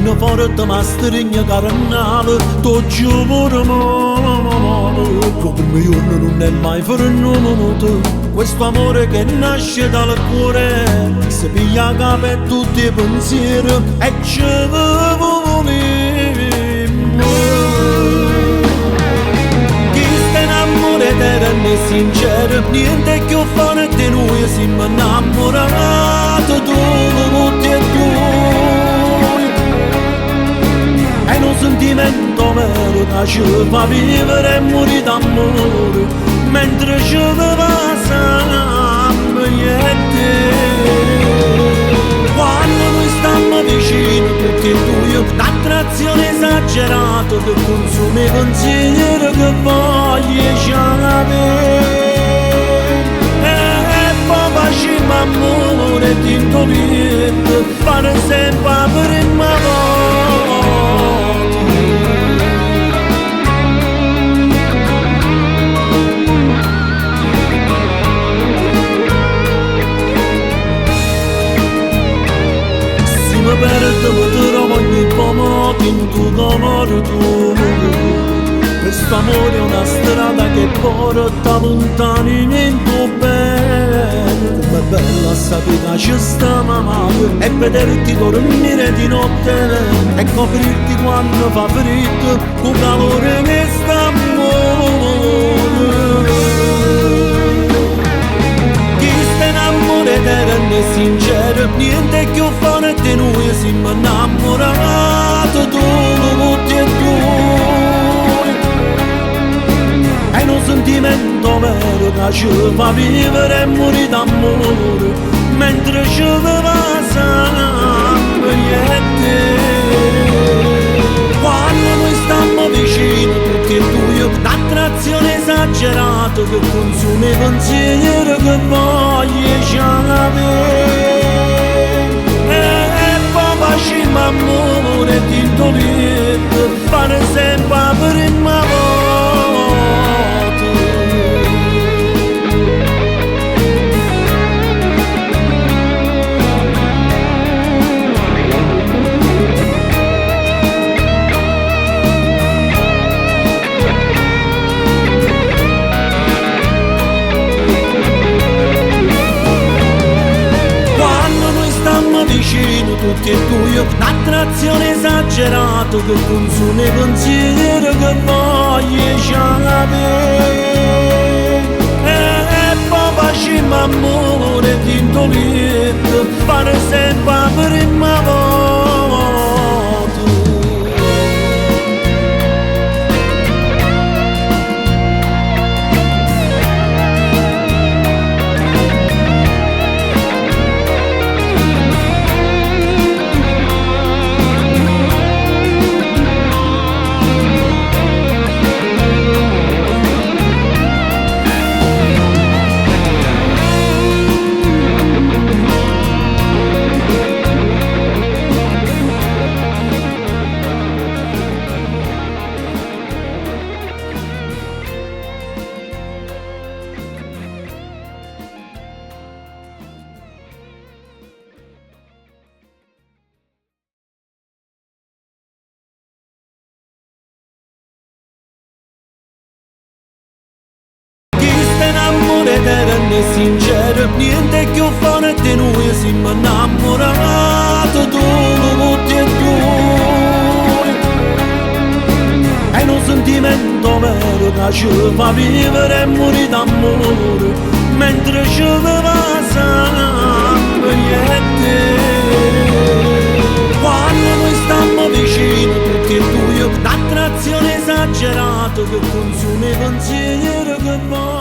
Una forte ma strigna carnale, tu giuro male. Lo primo giorno non è mai frenuto, questo amore che nasce dal cuore, si piglia a capo e tutti i pensieri e ci volimmo. Chi sta in amore eterno e sincero, niente più forte di noi, siamo innamorati tutti e due. È un sentimento vero che ci fa vivere e morire d'amore, mentre ci passiamo niente. Quando noi stiamo vicini tutti e due, l'attrazione esagerata che consuma i pensieri che voglio avere. E poi facciamo amore di intopietto, fare sempre la prima volta. Mi perdo, mi trovo ogni pomodoro in tuo amore tuo. Questo amore è una strada che porta lontano in tuo bene. Com'è bella sapere che ci stiamo amando e vederti dormire di notte e coprirti quando fa freddo con calore che sta eterno e sincero, niente più forte di noi, siamo innamorati tutti e due. È un sentimento vero che ci fa vivere e morire d'amore, mentre ci passiamo niente. Quando noi stiamo vicini tutti e due, l'attrazione esagerata che consuma i pensieri che voglio avere. E poi facciamo amore di intopietto, fare sempre la prima volta. Vicini tutti e due, l'attrazione esagerata che consuma i pensieri che voglio avere. E poi facciamo amore di intopietto, fare sempre la prima volta. Eterno e sincero, niente più forte di noi, siamo innamorati tutti e due. È un sentimento vero che ci fa vivere e morire d'amore, mentre ci passiamo niente. Quando noi stiamo vicini tutti e due, l'attrazione esagerata che consuma i pensieri che voglio.